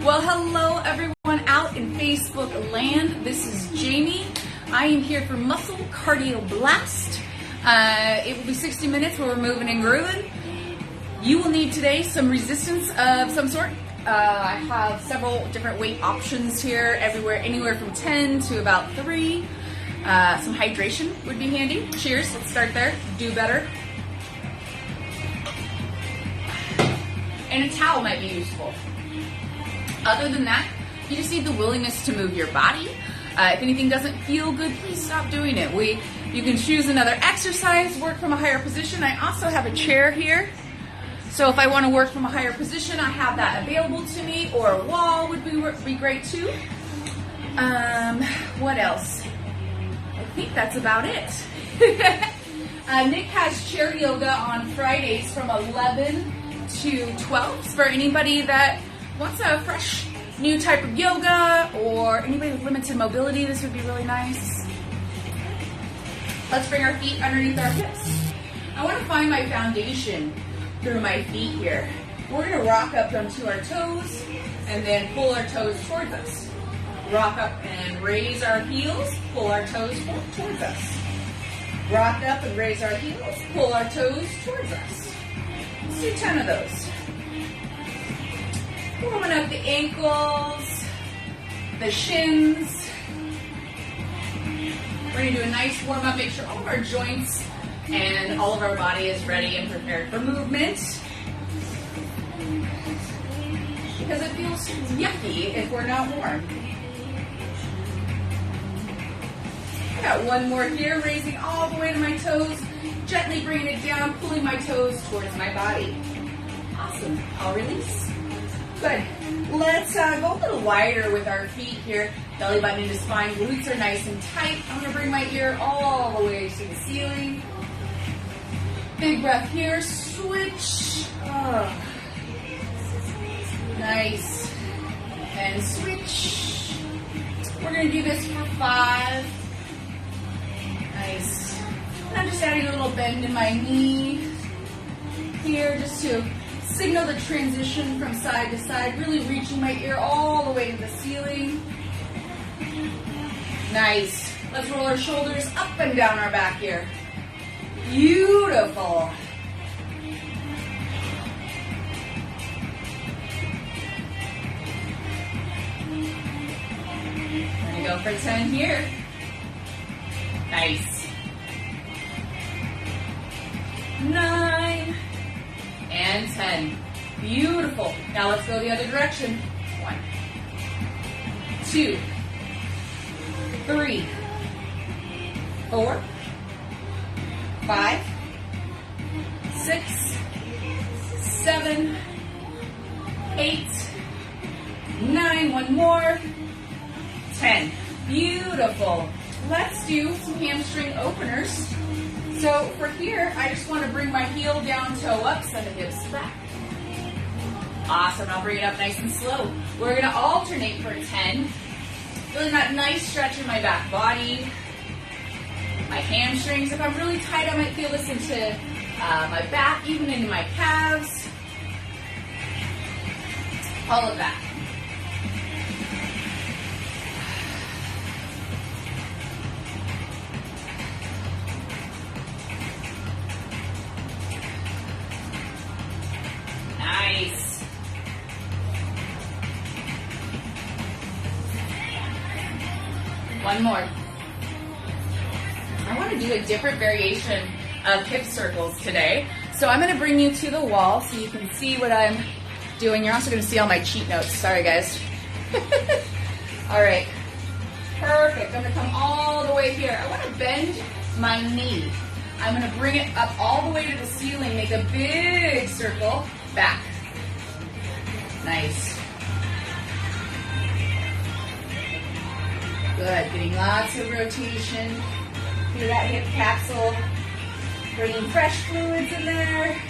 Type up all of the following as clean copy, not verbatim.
Well, hello everyone out in Facebook land. This is Jamie. I am here for Muscle Cardio Blast. It will be 60 minutes where we're moving and grooving. You will need today some resistance of some sort. I have several different weight options here, anywhere from 10 to about 3. Some hydration would be handy. Cheers, let's start there. Do better. And a towel might be useful. Other than that, you just need the willingness to move your body. If anything doesn't feel good, please stop doing it. You can choose another exercise, work from a higher position. I also have a chair here. So if I want to work from a higher position, I have that available to me, or a wall would be great too. What else? I think that's about it. Nick has chair yoga on Fridays from 11 to 12 for anybody that wants a fresh new type of yoga, or anybody with limited mobility. This would be really nice. Let's bring our feet underneath our hips. I want to find my foundation through my feet here. We're going to rock up onto our toes and then pull our toes towards us. Rock up and raise our heels, pull our toes towards us. Rock up and raise our heels, pull our toes towards us. Let's do 10 of those. Warming up the ankles, the shins. We're going to do a nice warm up, make sure all of our joints and all of our body is ready and prepared for movement. Because it feels yucky if we're not warm. I got one more here, raising all the way to my toes, gently bringing it down, pulling my toes towards my body. Awesome. I'll release. Good. Let's go a little wider with our feet here. Belly button into spine. Glutes are nice and tight. I'm going to bring my ear all the way to the ceiling. Big breath here. Switch. Oh. Nice. And switch. We're going to do this for 5. Nice. And I'm just adding a little bend in my knee here just to signal the transition from side to side, really reaching my ear all the way to the ceiling. Nice. Let's roll our shoulders up and down our back here. Beautiful. We're going to go for 10 here. Nice. 9. And 10. Beautiful. Now let's go the other direction. 1, 2, 3, 4, 5, 6, 7, 8, 9. One more. 10. Beautiful. Let's do some hamstring openers. So for here, I just want to bring my heel down, toe up, send the hips back. Awesome. I'll bring it up nice and slow. We're going to alternate for 10. Feeling that nice stretch in my back body. My hamstrings. If I'm really tight, I might feel this into my back, even into my calves. Pull it back. Nice. One more. I want to do a different variation of hip circles today. So I'm going to bring you to the wall so you can see what I'm doing. You're also going to see all my cheat notes. Sorry, guys. All right. Perfect. I'm going to come all the way here. I want to bend my knee. I'm going to bring it up all the way to the ceiling, make a big circle back. Nice. Good. Getting lots of rotation through that hip capsule. Bringing fresh fluids in there.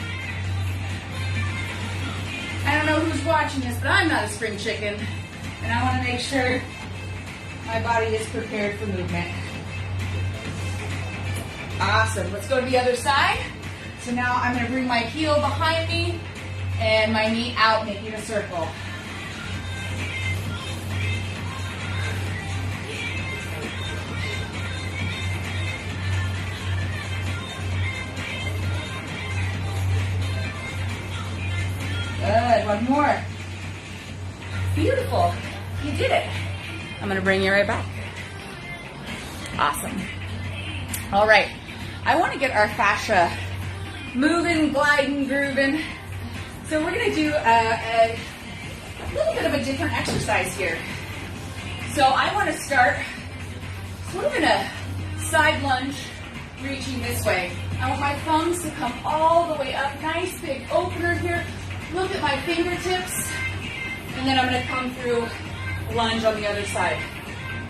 I don't know who's watching this, but I'm not a spring chicken. And I want to make sure my body is prepared for movement. Awesome. Let's go to the other side. So now I'm going to bring my heel behind me and my knee out, making a circle. One more. Beautiful. You did it. I'm going to bring you right back. Awesome. All right. I want to get our fascia moving, gliding, grooving. So we're going to do a little bit of a different exercise here. So I want to start sort of in a side lunge, reaching this way. I want my thumbs to come all the way up. Nice big opener here. Look at my fingertips. And then I'm going to come through lunge on the other side.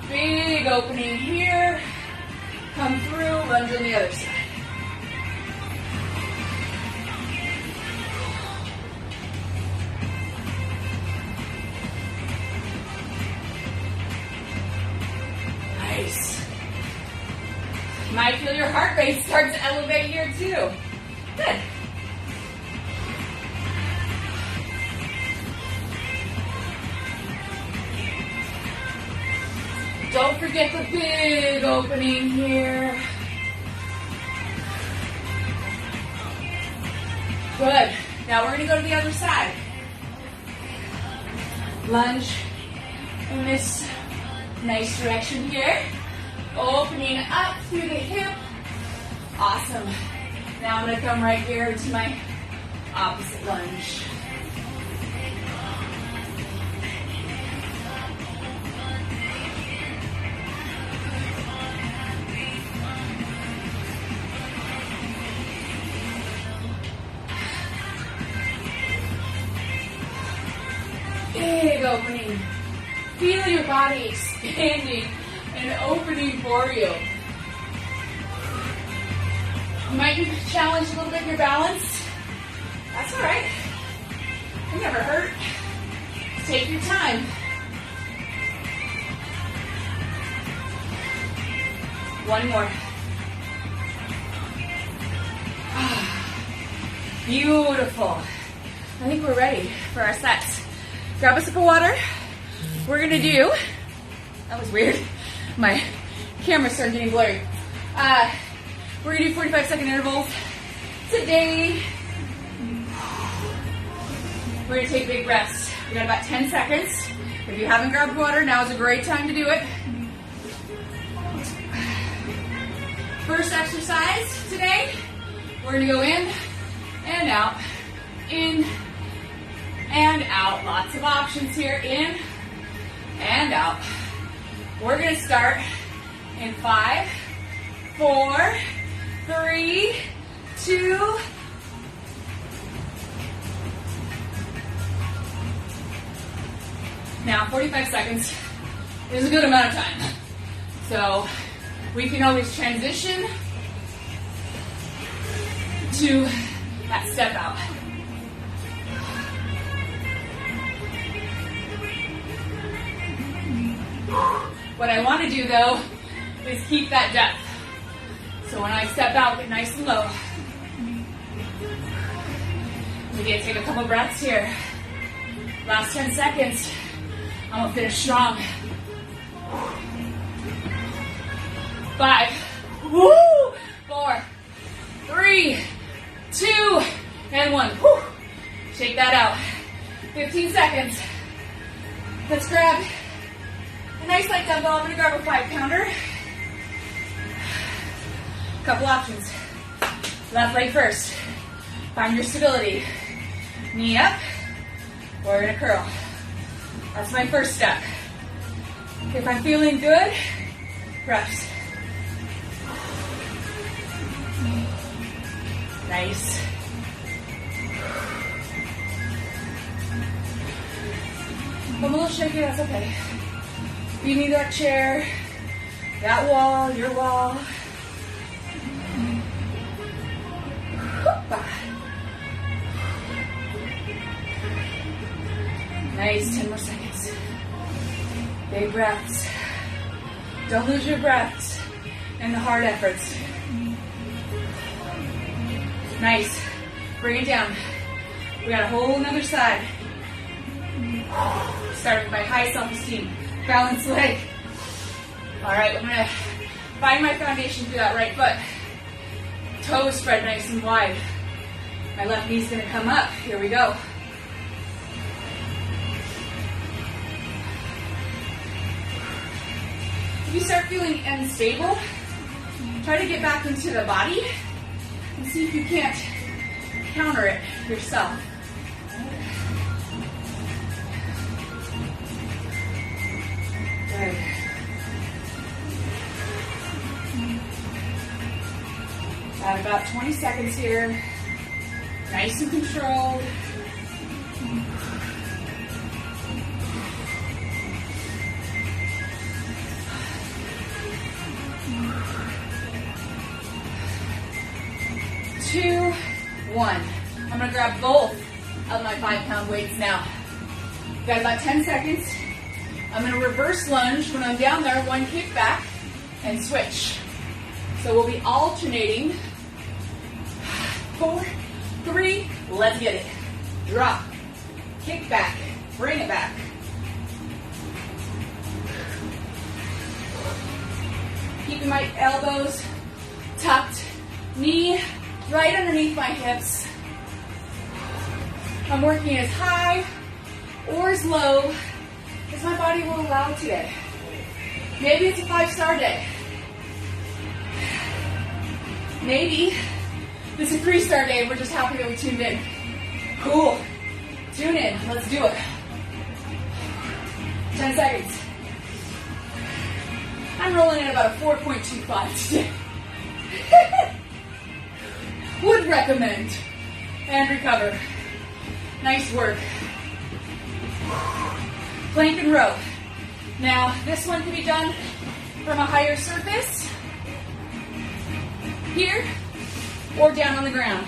Big opening here. Come through, lunge on the other side. Nice. You might feel your heart rate start to elevate here too. Good. Don't forget the big opening here. Good. Now we're going to go to the other side. Lunge in this nice direction here. Opening up through the hip. Awesome. Now I'm going to come right here to my opposite lunge. Big opening. Feel your body expanding and opening for you. You might be challenged a little bit in your balance. That's all right. It never hurt. Take your time. One more. Beautiful. I think we're ready for our sets. Grab a sip of water. We're gonna do, that was weird. My camera started getting blurry. We're gonna do 45-second intervals. Today, we're gonna take big breaths. We got about 10 seconds. If you haven't grabbed water, now is a great time to do it. First exercise today, we're gonna go in and out, in and out. Lots of options here, in and out. We're gonna start in 5, 4, 3, 2. Now 45 seconds is a good amount of time. So we can always transition to that step out. What I want to do though is keep that depth. So when I step out, get nice and low. Again, take a couple breaths here. Last 10 seconds. I'm gonna finish strong. 5, 4, 3, 2, and 1. Woo. Shake that out. 15 seconds. Let's grab a nice light dumbbell. I'm gonna grab a 5-pounder. Couple options. Left leg first. Find your stability. Knee up. We're gonna curl. That's my first step. If I'm feeling good, reps. Nice. If I'm a little shaky, that's okay. You need that chair, that wall, your wall. Nice, 10 more seconds. Big breaths. Don't lose your breaths in the hard efforts. Nice. Bring it down. We got a whole nother side. Starting with my high self-esteem. Balanced leg. All right, I'm gonna find my foundation through that right foot. Toes spread nice and wide. My left knee's gonna come up. Here we go. If you start feeling unstable, try to get back into the body and see if you can't counter it yourself. Good. Got about 20 seconds here. Nice and controlled. Two, one. I'm gonna grab both of my 5-pound weights now. Got about 10 seconds. I'm gonna reverse lunge when I'm down there, one kick back and switch. So we'll be alternating. 4, 3, let's get it. Drop, kick back, bring it back. Keeping my elbows tucked, knee right underneath my hips. I'm working as high or as low as my body will allow today. Maybe it's a 5-star day. Maybe this is a 3-star day. We're just happy that we tuned in. Cool. Tune in. Let's do it. 10 seconds. I'm rolling at about a 4.25 today. Would recommend. And recover. Nice work. Plank and row. Now, this one can be done from a higher surface. Here. Or down on the ground.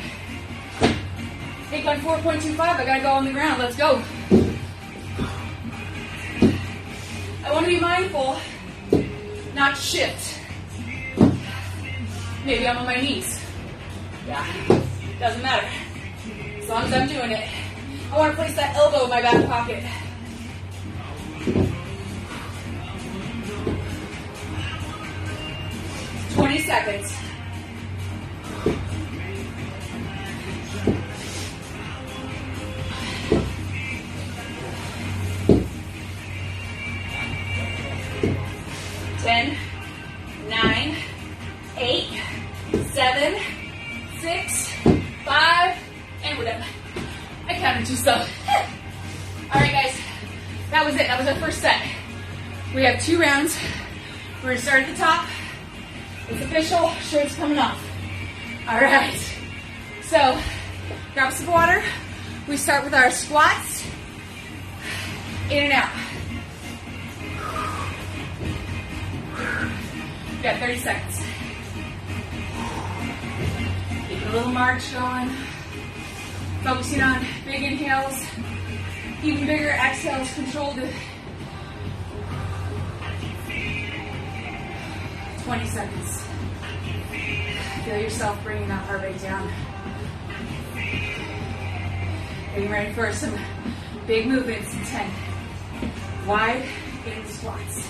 Take my 4.25. I gotta go on the ground. Let's go. I want to be mindful not to shift. Maybe I'm on my knees. Yeah, doesn't matter. As long as I'm doing it. I want to place that elbow in my back pocket. Seconds. Ten, 9, 8, 7, 6, 5, and we're done. I counted too slow. All right, guys, that was it. That was our first set. We have 2 rounds. We're gonna start at the top. It's official, shirt's coming off. All right, so grab some water. We start with our squats, in and out. We've got 30 seconds. Keep a little march going. Focusing on big inhales, even bigger exhales, controlled. 20 seconds. Feel yourself bringing that heart rate down. Getting ready for some big movements in 10. Wide in squats.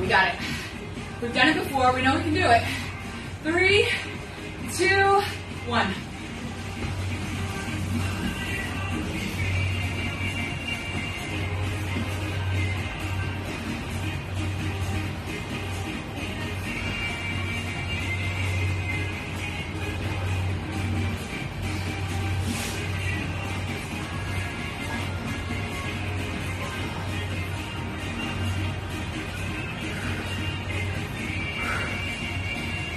We got it. We've done it before. We know we can do it. 3, 2, 1.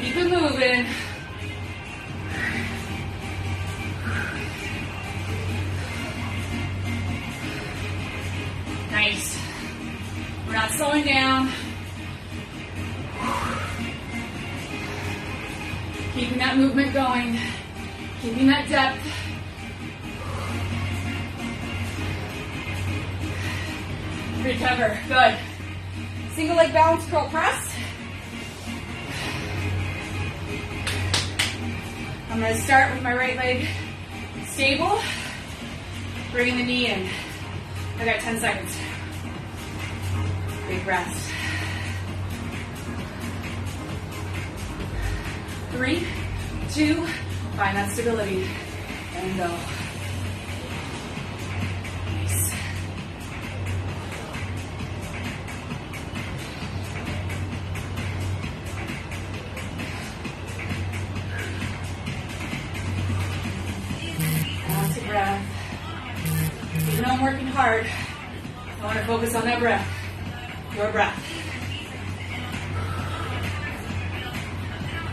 Keep it moving. Nice. We're not slowing down. Keeping that movement going. Keeping that depth. Recover. Good. Single leg balance curl press. I'm going to start with my right leg stable, bringing the knee in. I got 10 seconds. Big rest. 3, 2, find that stability, and go. Nice. hard. I want to focus on that breath, your breath.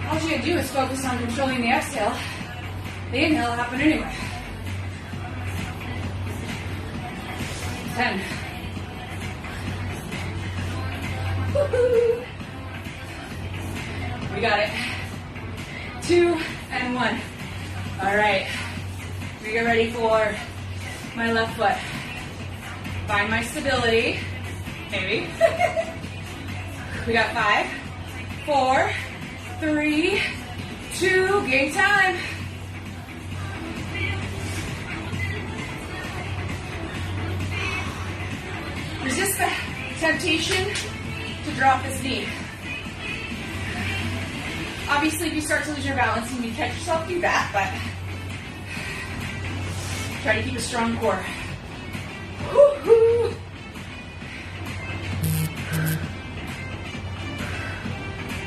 All you gotta do is focus on controlling the exhale. The inhale will happen anyway. 10. Woo-hoo. We got it. 2 and 1. All right. We get ready for my left foot. Find my stability. Maybe. We got 5, 4, 3, 2. Game time. Resist the temptation to drop this knee. Obviously, if you start to lose your balance, you need to catch yourself, do that, but try to keep a strong core. Woo-hoo.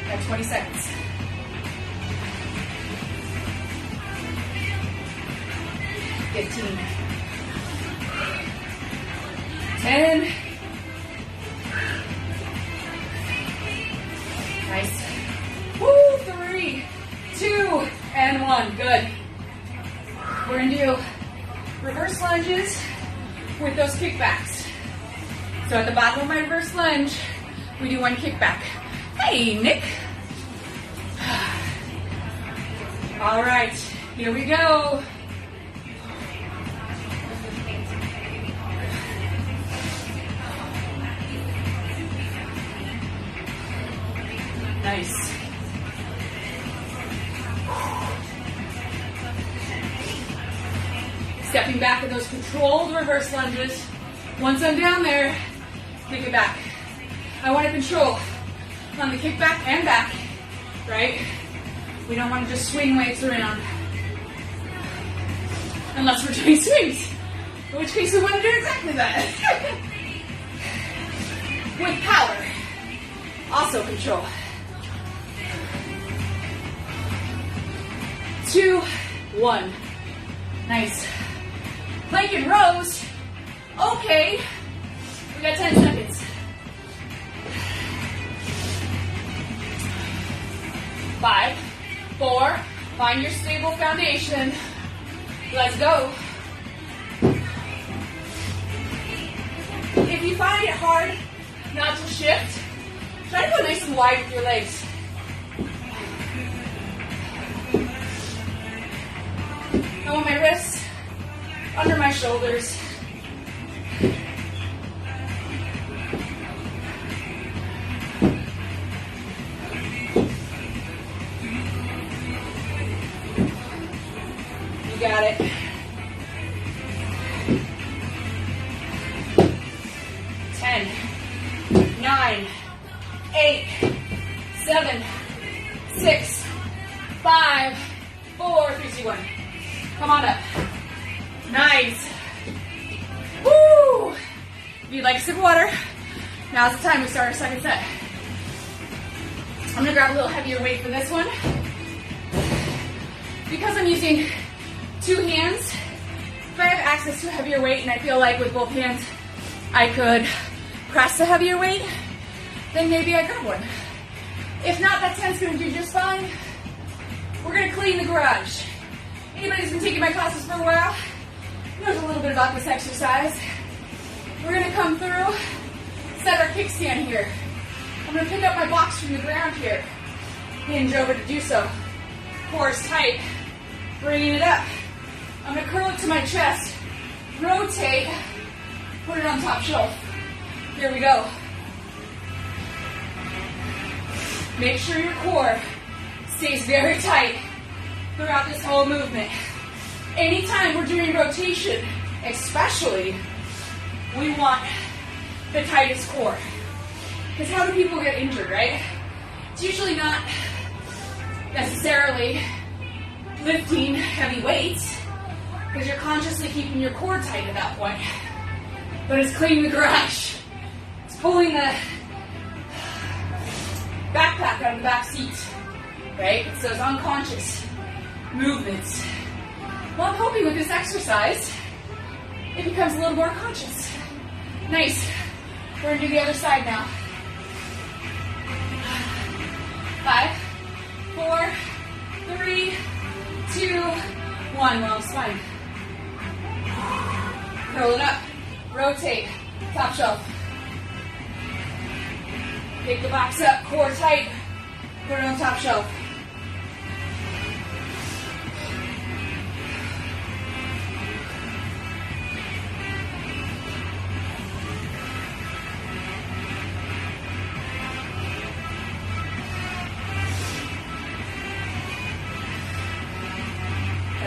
Got 20 seconds. 15. 10. Nice. Woo, 3, 2, and 1. Good. We're going to do reverse lunges with those kickbacks. So at the bottom of my reverse lunge, we do 1 kickback. Hey, Nick. All right, here we go. Nice. Stepping back in those controlled reverse lunges. Once I'm down there, kick it back. I want to control on the kick back and back, right? We don't want to just swing weights around. Unless we're doing swings, in which case we want to do exactly that. With power. Also control. 2, 1. Nice. Plank and rows. Okay. We got 10 seconds. 5, 4. Find your stable foundation. Let's go. If you find it hard not to shift, try to go nice and wide with your legs. I want my wrists under my shoulders. You got it. 10, 9, 8, 7, 6, 5, 4, 3, 2, 1. Come on up. Nice. Woo! If you'd like a sip of water, now's the time we start our second set. I'm gonna grab a little heavier weight for this one. Because I'm using 2 hands, if I have access to a heavier weight and I feel like with both hands I could press the heavier weight, then maybe I grab one. If not, that 10's gonna do just fine. We're gonna clean the garage. Anybody who's been taking my classes for a while knows a little bit about this exercise. We're going to come through, set our kickstand here. I'm going to pick up my box from the ground here, hinge over to do so. Core is tight, bringing it up. I'm going to curl it to my chest, rotate, put it on top shelf. Here we go. Make sure your core stays very tight throughout this whole movement. Anytime we're doing rotation, especially, we want the tightest core. Because how do people get injured, right? It's usually not necessarily lifting heavy weights, because you're consciously keeping your core tight at that point. But it's cleaning the garage. It's pulling the backpack out of the back seat, right? It's those unconscious movements. Well, I'm hoping with this exercise, it becomes a little more conscious. Nice. We're gonna do the other side now. 5, 4, 3, 2, 1. Long spine. Curl it up. Rotate. Top shelf. Pick the box up. Core tight. Put it on top shelf.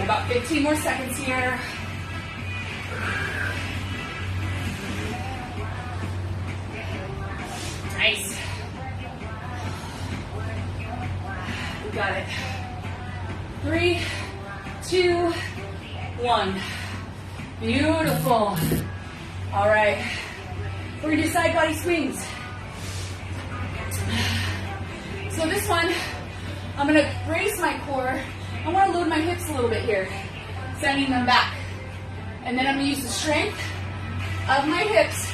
About 15 more seconds here. Nice. You got it. 3, 2, 1. Beautiful. All right. We're gonna do side body swings. So this one, I'm gonna brace my core. I want to load my hips a little bit here, sending them back. And then I'm going to use the strength of my hips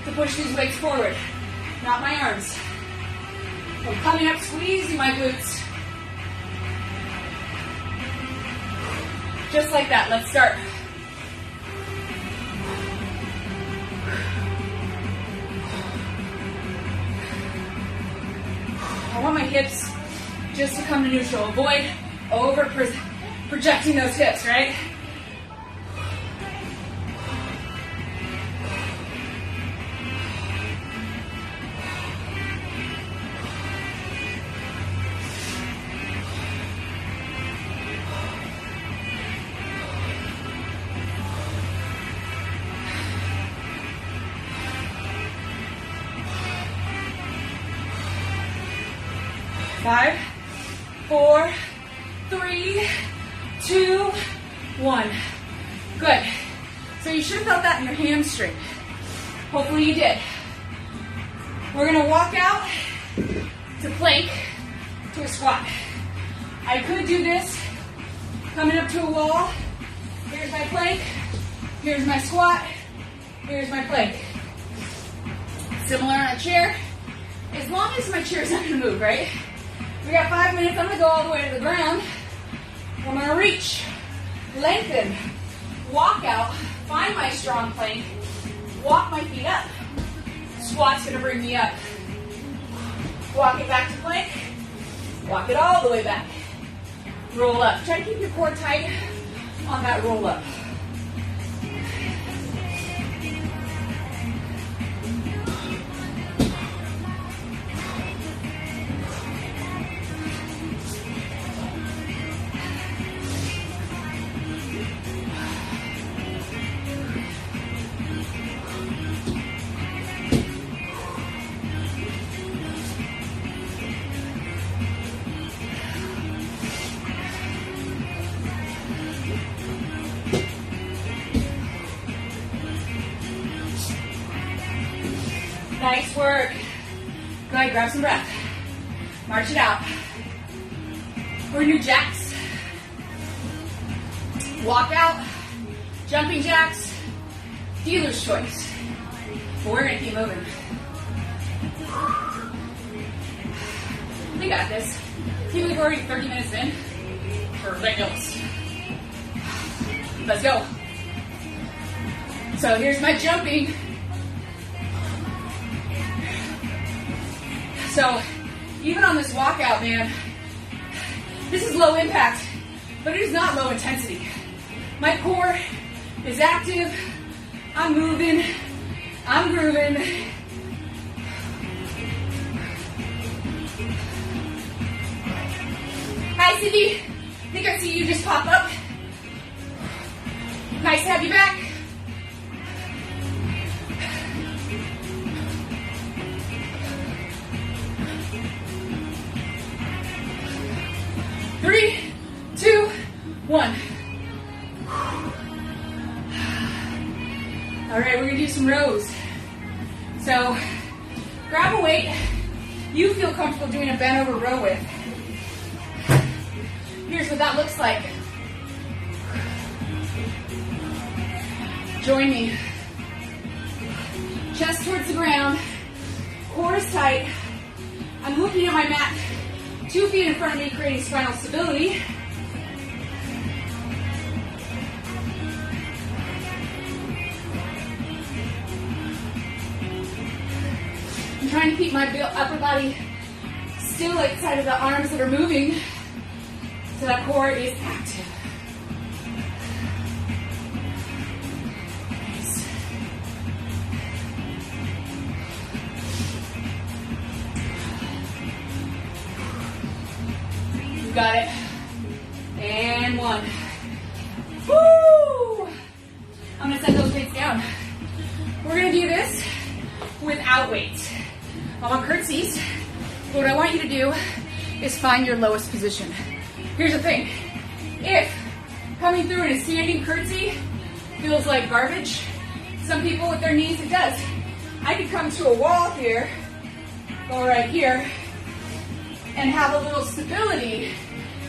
to push these weights forward, not my arms. I'm coming up, squeezing my glutes. Just like that. Let's start. I want my hips just to come to neutral. Avoid over projecting those hips, right? Five, 4, 3, 2, 1. Good. So you should have felt that in your hamstring. Hopefully you did. We're going to walk out to plank to a squat. I could do this coming up to a wall. Here's my plank. Here's my squat. Here's my plank. Similar on a chair. As long as my chair is not going to move, right? We got 5 minutes. I'm going to go all the way to the ground. I'm going to reach, lengthen, walk out, find my strong plank, walk my feet up. Squat's going to bring me up. Walk it back to plank, walk it all the way back. Roll up. Try to keep your core tight on that roll up. Nice work. Go ahead, grab some breath. March it out. We're gonna do jacks. Walk out, jumping jacks, dealer's choice. But we're gonna keep moving. We got this. I think we're already 30 minutes in. Perfect. Let's go. So here's my jumping. So even on this walkout, man, this is low impact, but it is not low intensity. My core is active. I'm moving. I'm grooving. Hi, Cindy. I think I see you just pop up. Nice to have you back. Three, 2, 1. All right, we're gonna do some rows. So grab a weight you feel comfortable doing a bent over row with. Here's what that looks like. Join me. Chest towards the ground. Core is tight. I'm looking at my mat 2 feet in front of me, creating spinal stability. I'm trying to keep my upper body still outside of the arms that are moving so that core is active. Nice. You got it. And 1. Woo! I'm gonna set those weights down. We're gonna do this without weights. I want curtsies. What I want you to do is find your lowest position. Here's the thing. If coming through in a standing curtsy feels like garbage, some people with their knees, it does. I could come to a wall here, go right here, and have a little stability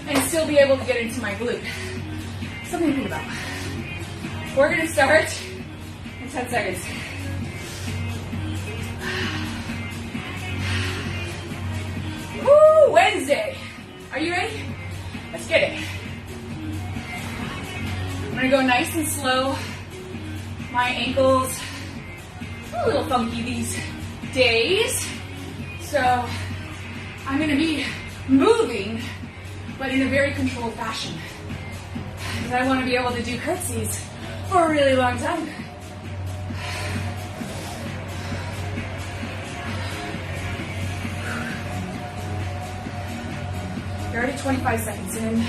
and still be able to get into my glute. Something to think about. We're gonna start in 10 seconds. Woo, Wednesday. Are you ready? Let's get it. I'm gonna go nice and slow. My ankles a little funky these days. So I'm gonna be moving, but in a very controlled fashion. Because I wanna be able to do curtsies for a really long time. You're already 25 seconds in.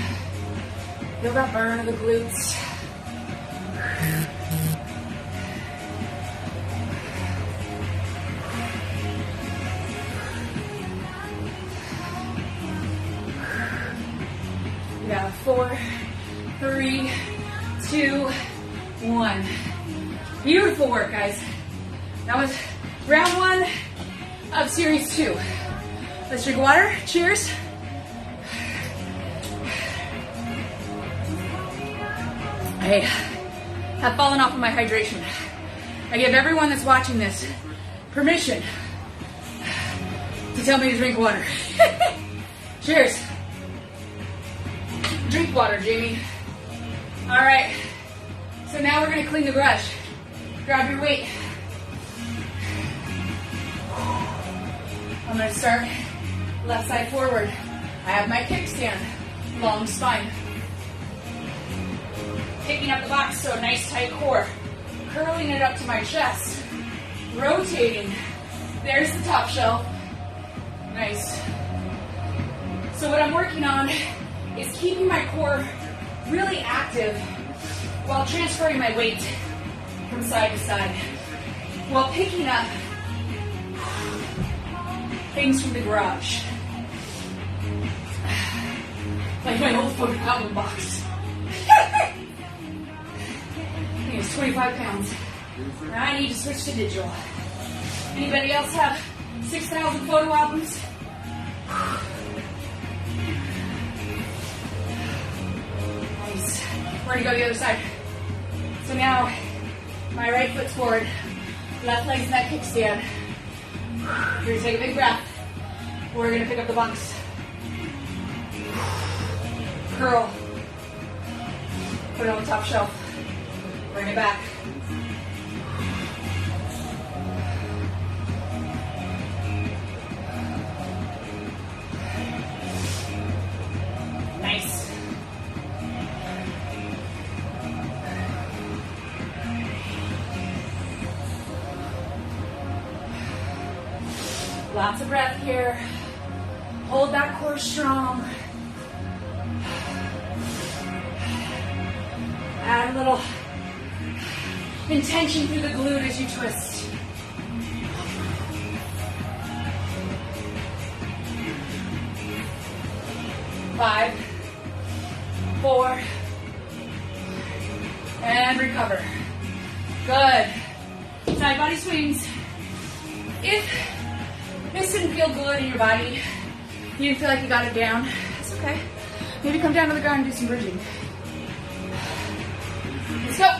Feel that burn of the glutes. We got 4, 3, 2, 1. Beautiful work, guys. That was round 1 of series 2. Let's drink water. Cheers. I have fallen off of my hydration. I give everyone that's watching this permission to tell me to drink water. Cheers. Drink water, Jamie. All right. So now we're going to clean the garage. Grab your weight. I'm going to start left side forward. I have my kickstand, long spine. Picking up the box, so a nice tight core. Curling it up to my chest. Rotating. There's the top shelf. Nice. So what I'm working on is keeping my core really active while transferring my weight from side to side. While picking up things from the garage. Like my old photo album box. I think it's 25 pounds. Now I need to switch to digital. Anybody else have 6,000 photo albums? Nice. We're gonna go the other side. So now, my right foot's forward, left leg's in that kickstand. You're gonna take a big breath. We're gonna pick up the box. Curl. Put it on the top shelf. Bring it back. Nice. Lots of breath here. Hold that core strong. Add a little intention through the glute as you twist. Five, 4, and recover. Good. Side body swings. If this didn't feel good in your body, you didn't feel like you got it down, that's okay. Maybe come down to the ground and do some bridging. Let's go.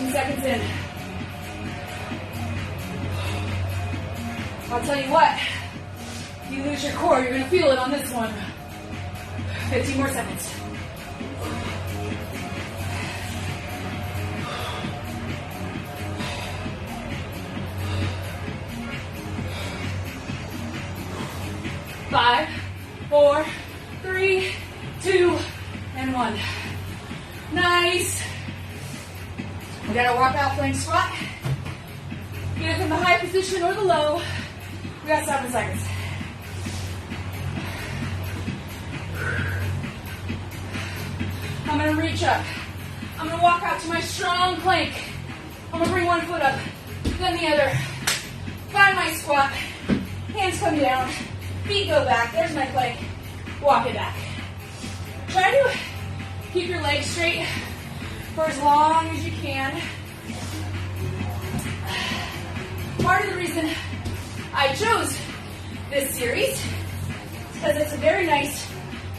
15 seconds in. I'll tell you what, if you lose your core, you're gonna feel it on this one. 15 more seconds. Five, four, three, two, and one. Nice. We got our walk out plank squat. Get it from the high position or the low. We got 7 seconds. I'm gonna reach up. I'm gonna walk out to my strong plank. I'm gonna bring one foot up, then the other. Find my squat. Hands come down. Feet go back. There's my plank. Walk it back. Try to keep your legs straight for as long as you can. Part of the reason I chose this series is because it's a very nice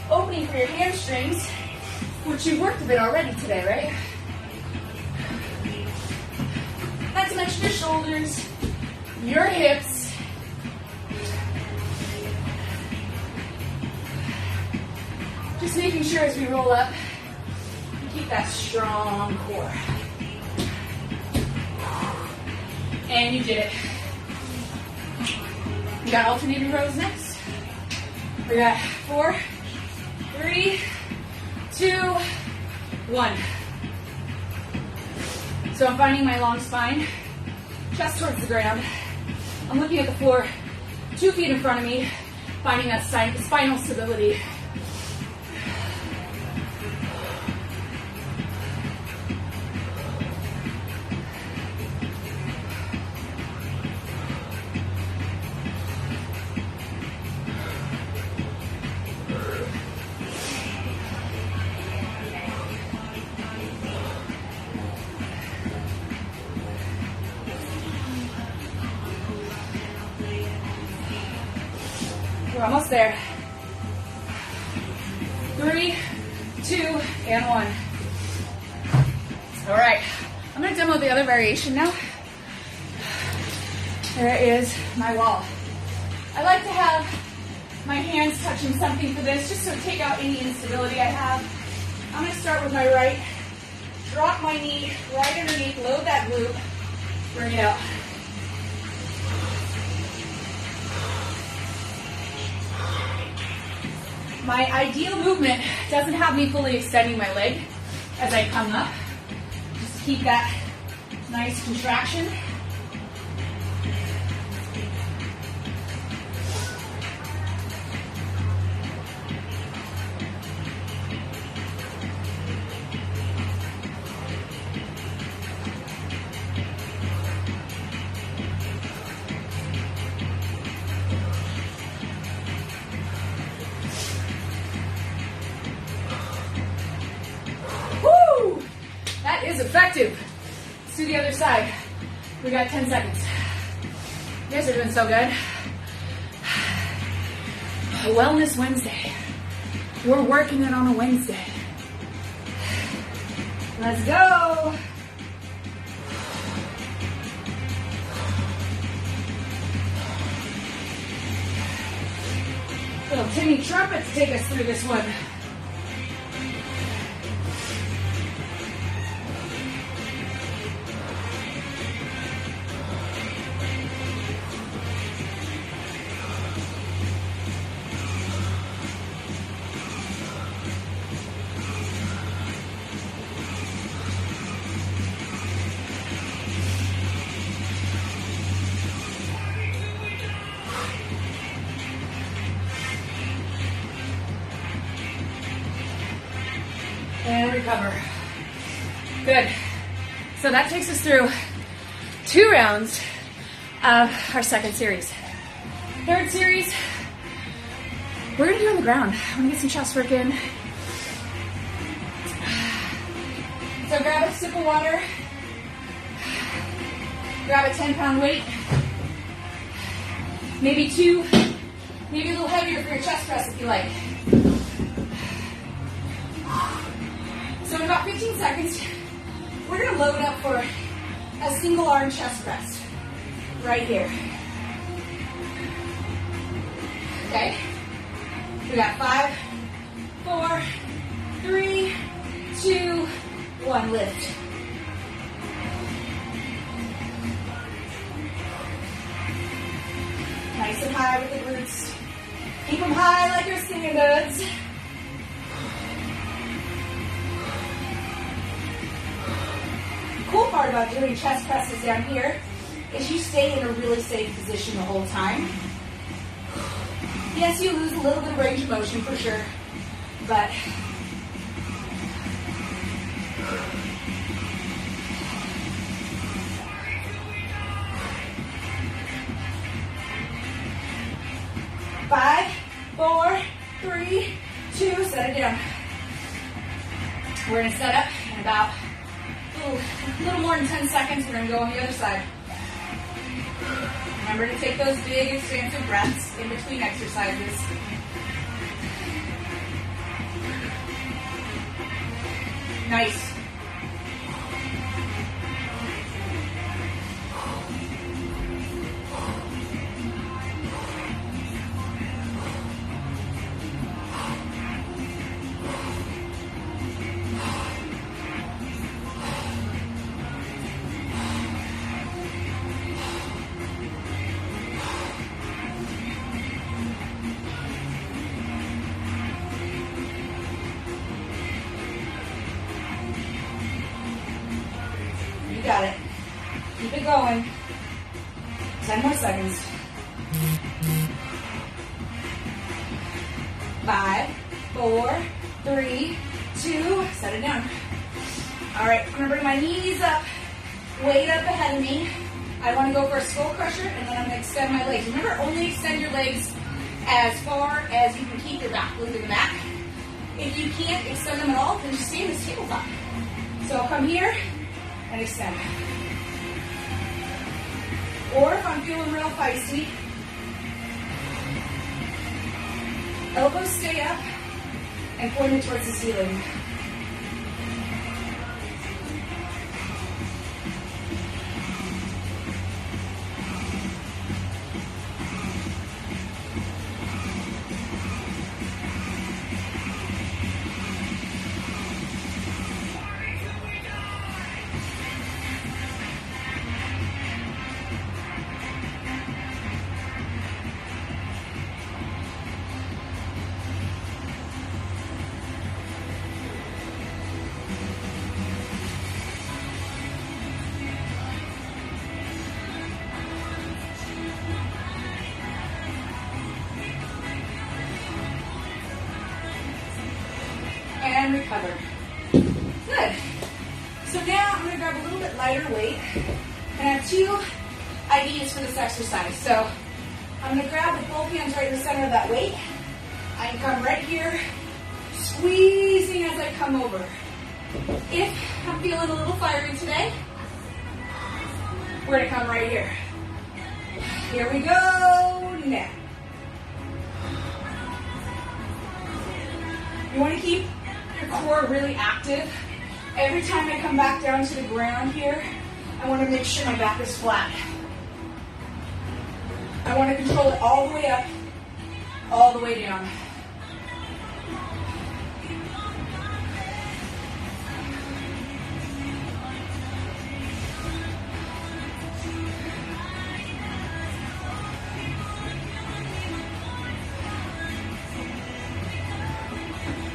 opening for your hamstrings, which you worked a bit already today, right? Not to mention your shoulders, your hips. Just making sure as we roll up, we keep that strong core. And you did it. We got alternating rows next. We got 4, 3, 2, 1. So I'm finding my long spine, chest towards the ground. I'm looking at the floor, 2 feet in front of me, finding that spinal stability. We're almost there. 3, 2, and 1. All right, I'm gonna demo the other variation now. There is my wall. I like to have my hands touching something for this, just to take out any instability I have. I'm gonna start with my right, drop my knee right underneath, load that glute, bring it out. My ideal movement doesn't have me fully extending my leg as I come up. Just keep that nice contraction. Effective. Let's do the other side. We got 10 seconds. You guys are doing so good. Wellness Wednesday. We're working it on a Wednesday. Let's go. Little tinny trumpet to take us through this one. And recover. Good. So that takes us through 2 rounds of our second series. Third series, we're gonna do on the ground. I'm gonna get some chest work in. So grab a sip of water. Grab a 10-pound weight. Maybe 2, maybe a little heavier for your chest press if you like. So in about 15 seconds, we're gonna load up for a single arm chest press right here. Okay, we got 5, 4, 3, 2, 1, lift. Nice and high with the glutes. Keep them high like you're singing birds. The cool part about doing chest presses down here is you stay in a really safe position the whole time. Yes, you lose a little bit of range of motion for sure, but five, 4, 3, 2, set it down. We're gonna set up in about a little more than 10 seconds. We're gonna go on the other side. Remember to take those big expansive breaths in between exercises. Nice. Got it. Keep it going. 10 more seconds. 5, 4, 3, 2, set it down. All right, I'm gonna bring my knees up, weight up ahead of me. I wanna go for a skull crusher, and then I'm gonna extend my legs. Remember, only extend your legs as far as you can keep your back, loop in the back. If you can't extend them at all, then just stay in this tabletop. So I'll come here, and extend. Or if I'm feeling real feisty, elbows stay up and pointed towards the ceiling. And recover. Good. So now I'm going to grab a little bit lighter weight. And I have 2 ideas for this exercise. So I'm going to grab with both hands right in the center of that weight. I can come right here, squeezing as I come over. If I'm feeling a little fiery today, we're going to come right here. Here we go. Now. You want to keep your core really active. Every time I come back down to the ground here, I want to make sure my back is flat. I want to control it all the way up, all the way down.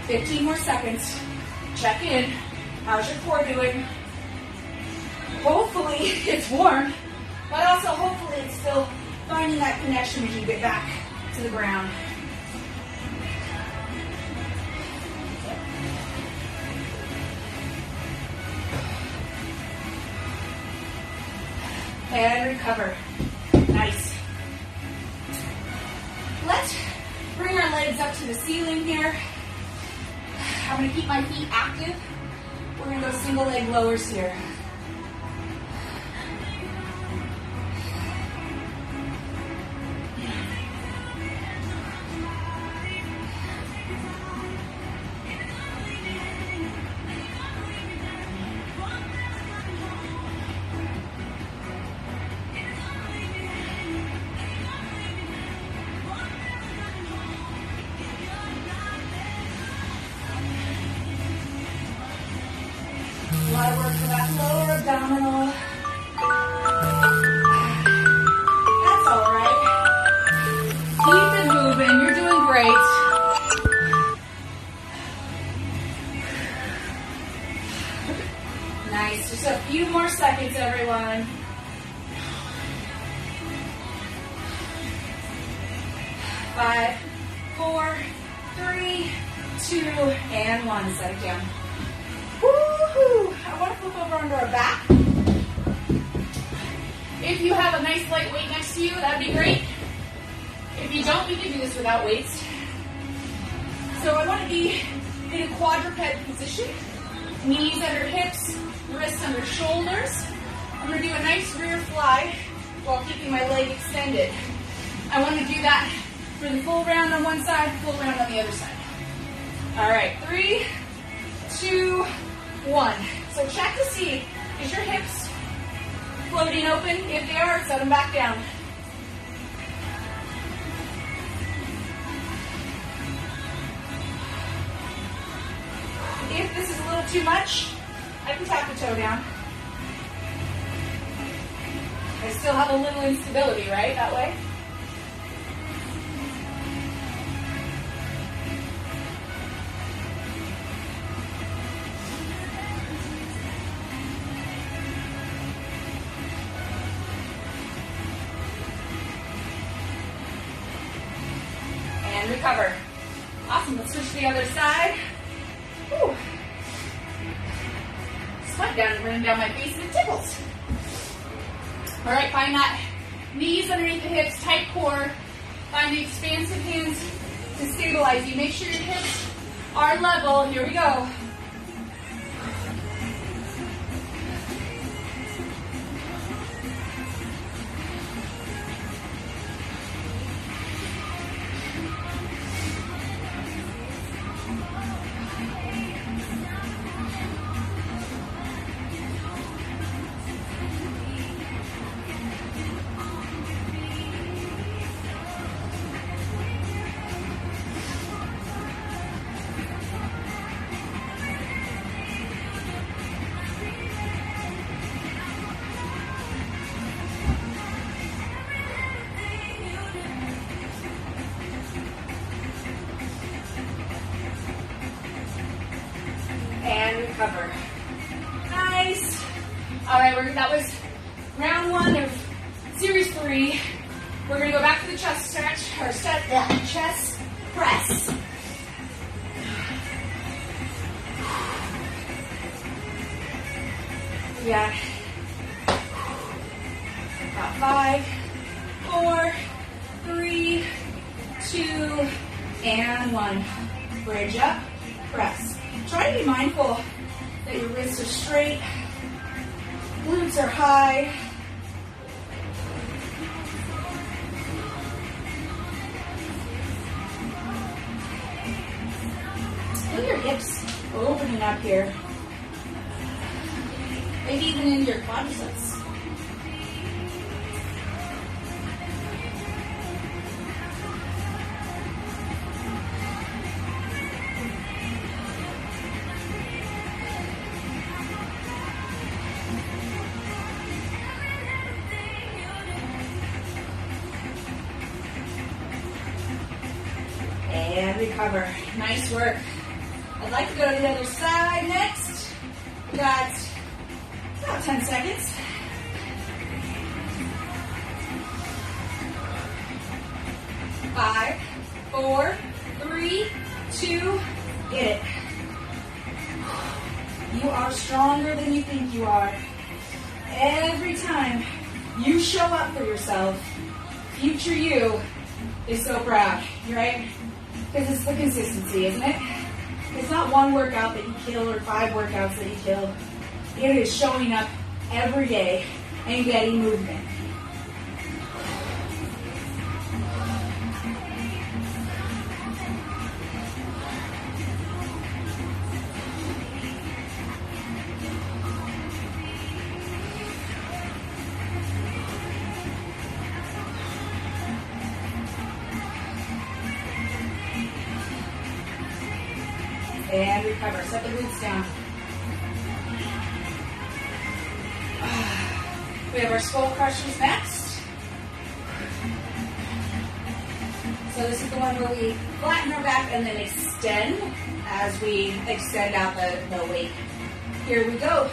$15 more seconds. Check in. How's your core doing? Hopefully it's warm, but also hopefully it's still finding that connection as you get back to the ground. And recover. Nice. Let's bring our legs up to the ceiling here. I'm going to keep my feet active. We're going to go single leg lowers here. abdominal. That's all right. Keep it moving. You're doing great. Nice. Just a few more seconds, everyone. 5, 4, 3, 2, and 1. Set it down. Woohoo! I want to flip over onto our back. If you have a nice light weight next to you, that'd be great. If you don't, we can do this without weights. So I want to be in a quadruped position. Knees under hips, wrists under shoulders. I'm going to do a nice rear fly while keeping my leg extended. I want to do that for the full round on one side, full round on the other side. All right, 3, 2, 1. So check to see, is your hips floating open? If they are, set them back down. If this is a little too much, I can tap the toe down. I still have a little instability, right, that way? And recover. Awesome, let's switch to the other side. Whew. Sweat running down my face and it tickles. All right, find that knees underneath the hips, tight core. Find the expansive hands to stabilize you. Make sure your hips are level. Here we go. And recover. Nice. All right, that was round 1 of series 3. We're gonna go back to the chest stretch, or chest press. Yeah. About 5, 4, 3, 2, and 1. Bridge up, press. Try to be mindful that your wrists are straight, glutes are high. Feel your hips opening up here. Maybe even into your quadriceps. And recover. Nice work. I'd like to go to the other side next. We got about 10 seconds. 5, 4, 3, 2, get it. You are stronger than you think you are. Every time you show up for yourself, future you is so proud, right? Because it's the consistency, isn't it? It's not one workout that you kill or 5 workouts that you kill. It is showing up every day and getting movement. And recover. Set the glutes down. We have our skull crushers next. So this is the one where we flatten our back and then extend as we extend out the weight. Here we go.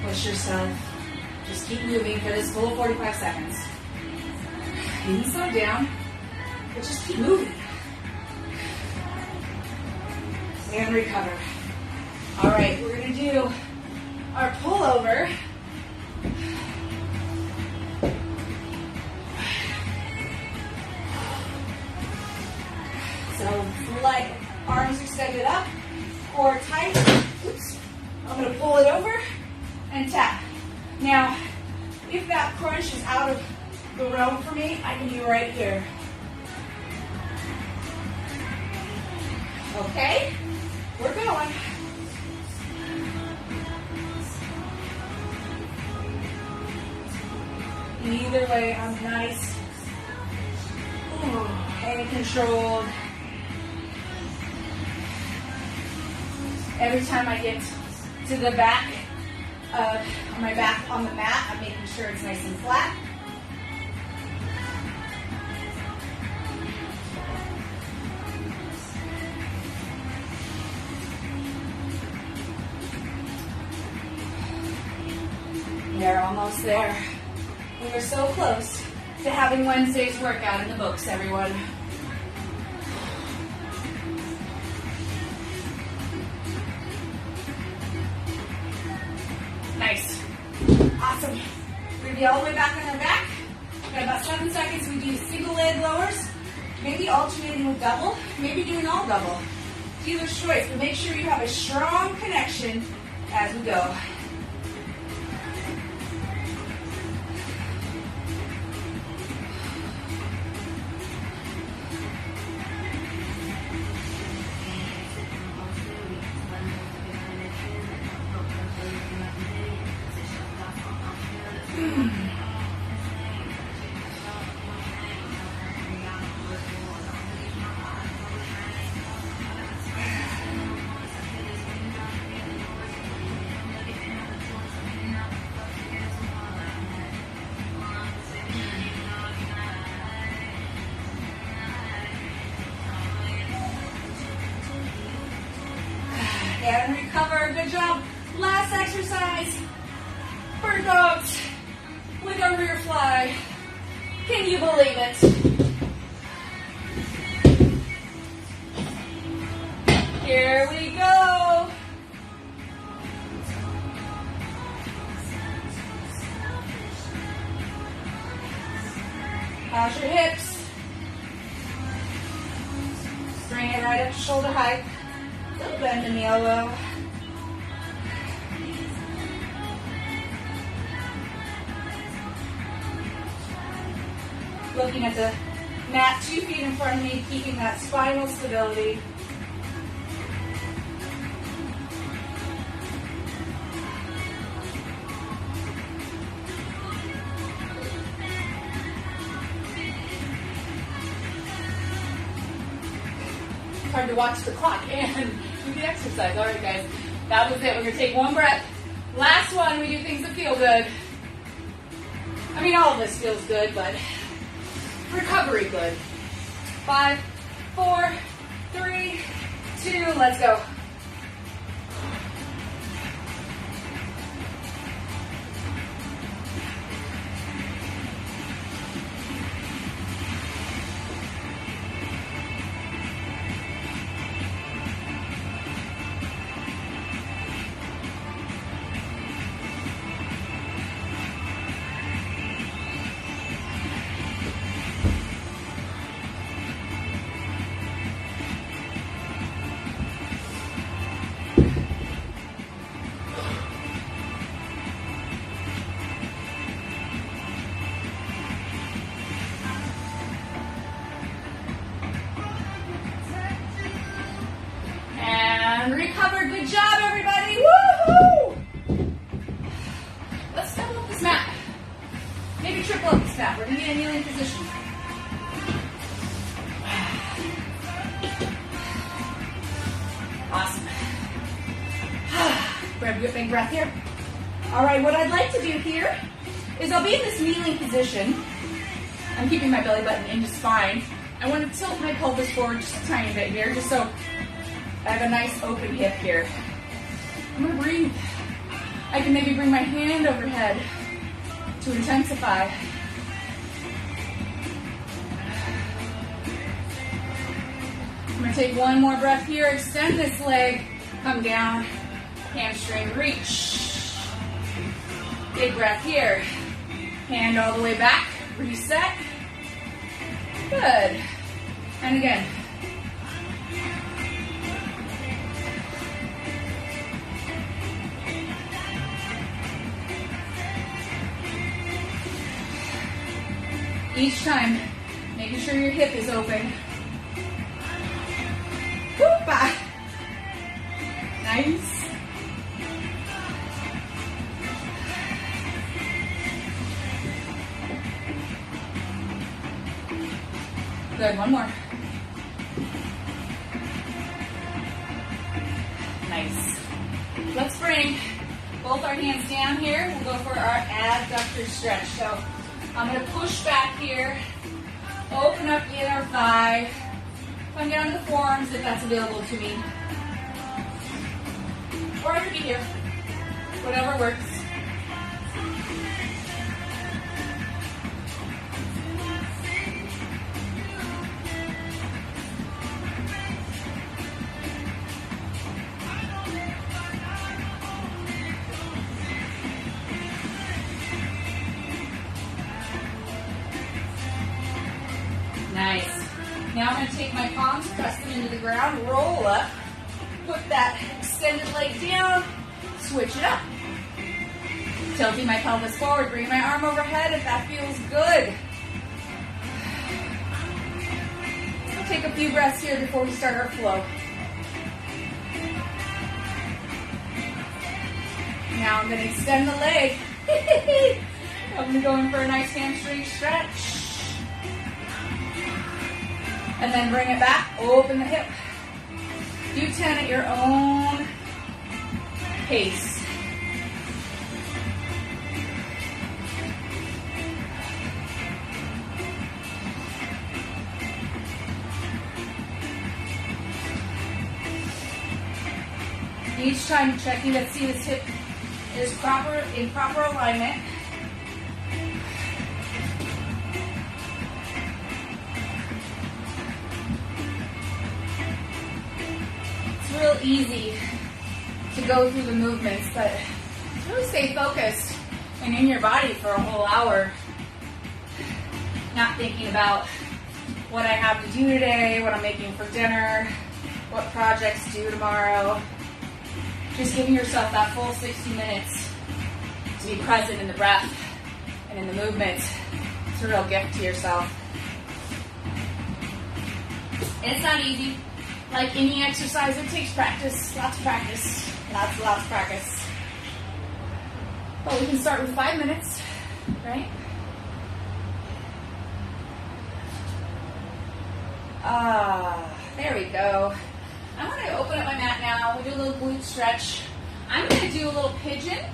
Push yourself. Just keep moving for this full 45 seconds. You can slow down, but just keep moving. And recover. All right, we're going to do our pullover. So, leg, arms extended up, core tight. Oops. I'm going to pull it over and tap. Now, if that crunch is out of the realm for me, I can do right here. Okay, we're going. Either way, I'm nice and controlled. Every time I get to the back of my back on the mat, I'm making sure it's nice and flat. We're almost there. We are so close to having Wednesday's workout in the books, everyone. Nice. Awesome. We're going to be all the way back on our back. Got about 7 seconds. We do single leg lowers, maybe alternating with double, maybe doing all double. Dealer's choice, but make sure you have a strong connection as we go. And recover. Good job. Last exercise. Bird dogs with our rear fly. Can you believe it? Here we go. How's your hips? Bring it right up to shoulder height. Little bend in the elbow. Looking at the mat 2 feet in front of me, keeping that spinal stability. Hard to watch the clock and do the exercise. All right, guys, that was it. We're gonna take one breath. Last one. We do things that feel good. I mean, all of this feels good, but recovery good. 5, 4, 3, 2. Let's go. a triple up the snap. We're gonna get a kneeling position. Awesome. Grab a good big breath here. All right, what I'd like to do here is I'll be in this kneeling position. I'm keeping my belly button in just fine. I want to tilt my pelvis forward just a tiny bit here, just so I have a nice open hip here. I'm gonna breathe. I can maybe bring my hand overhead to intensify. I'm gonna take one more breath here, extend this leg, come down, hamstring reach. Big breath here. Hand all the way back, reset. Good. And again. Each time, making sure your hip is open. Whoop-a. Nice. Good, one more. Nice. Let's bring both our hands down here. We'll go for our abductor stretch. So I'm going to push back here, open up the inner thigh, come down to the forearms if that's available to me. Or I could be here, whatever works. Nice. Now I'm going to take my palms, press them into the ground, roll up, put that extended leg down, switch it up. Tilting my pelvis forward, bring my arm overhead if that feels good. We'll take a few breaths here before we start our flow. Now I'm going to extend the leg. I'm going for a nice hamstring stretch. And then bring it back, open the hip. Do 10 at your own pace. Each time checking to see this hip is in proper alignment. Real easy to go through the movements, but really stay focused and in your body for a whole hour. Not thinking about what I have to do today, what I'm making for dinner, what projects due tomorrow. Just giving yourself that full 60 minutes to be present in the breath and in the movement. It's a real gift to yourself. And it's not easy. Like any exercise, it takes practice, lots of practice, lots of practice. But we can start with 5 minutes, right? There we go. I'm going to open up my mat now. We'll do a little glute stretch. I'm going to do a little pigeon,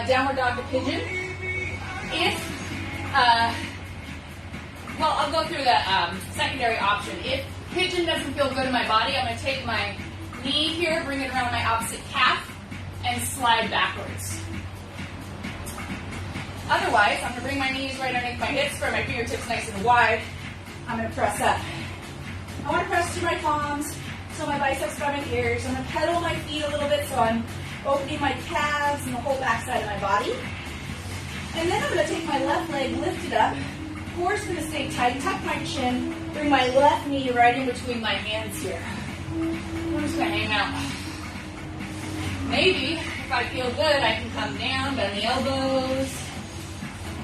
downward dog to pigeon. I'll go through the secondary option. If pigeon doesn't feel good in my body, I'm going to take my knee here, bring it around my opposite calf, and slide backwards. Otherwise, I'm going to bring my knees right underneath my hips, spread my fingertips nice and wide. I'm going to press up. I want to press through my palms so my biceps grab my ears. I'm going to pedal my feet a little bit so I'm opening my calves and the whole backside of my body. And then I'm going to take my left leg, lift it up. Core's going to stay tight, tuck my chin, bring my left knee right in between my hands here. I'm just going to hang out. Maybe, if I feel good, I can come down, bend the elbows.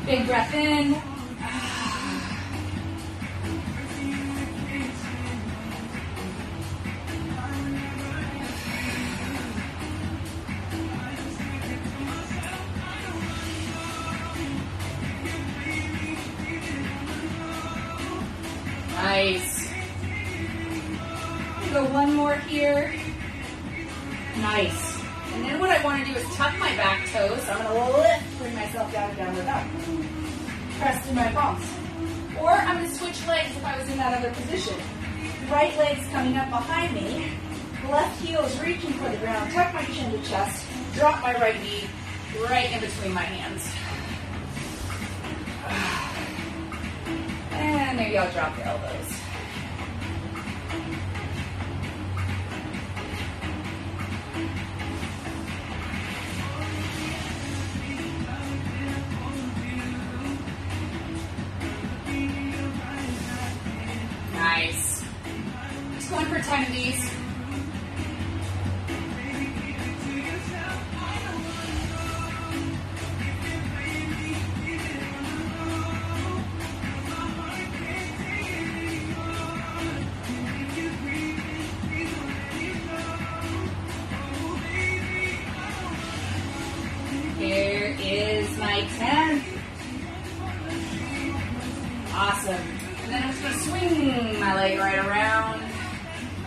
Big breath in. go one more here. Nice. And then what I want to do is tuck my back toes. So I'm going to lift, bring myself down to downward dog. Press in my palms. Or I'm going to switch legs if I was in that other position. Right leg's coming up behind me. Left heel is reaching for the ground. Tuck my chin to chest. Drop my right knee right in between my hands. And maybe I'll drop the elbows. Nice. Just going for 10 of these. Here is my 10. Awesome. And then I'm just going to swing my leg right around.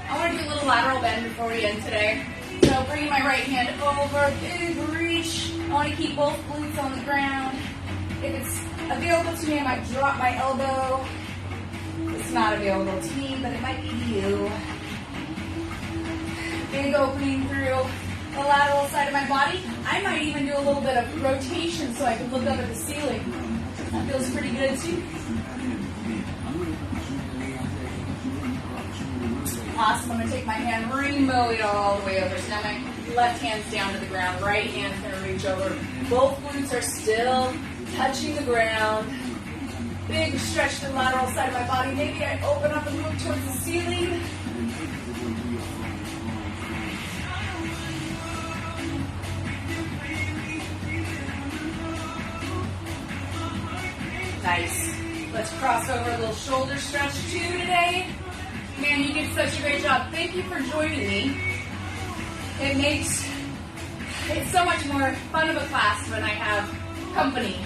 I want to do a little lateral bend before we end today. So bringing my right hand over, big reach. I want to keep both glutes on the ground. If it's available to me, I might drop my elbow. It's not available to me, but it might be to you. Big opening through the lateral side of my body. I might even do a little bit of rotation so I can look up at the ceiling. That feels pretty good too. Awesome. I'm going to take my hand, rainbow it all the way over. So now my left hand's down to the ground. Right hand's going to reach over. Both glutes are still touching the ground. Big stretch to the lateral side of my body. Maybe I open up and move towards the ceiling. Nice. Let's cross over a little shoulder stretch too today. Man, you did such a great job. Thank you for joining me. It makes it so much more fun of a class when I have company.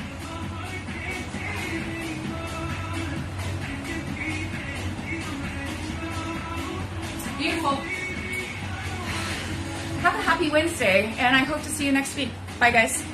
Beautiful. Have a happy Wednesday, and I hope to see you next week. Bye, guys.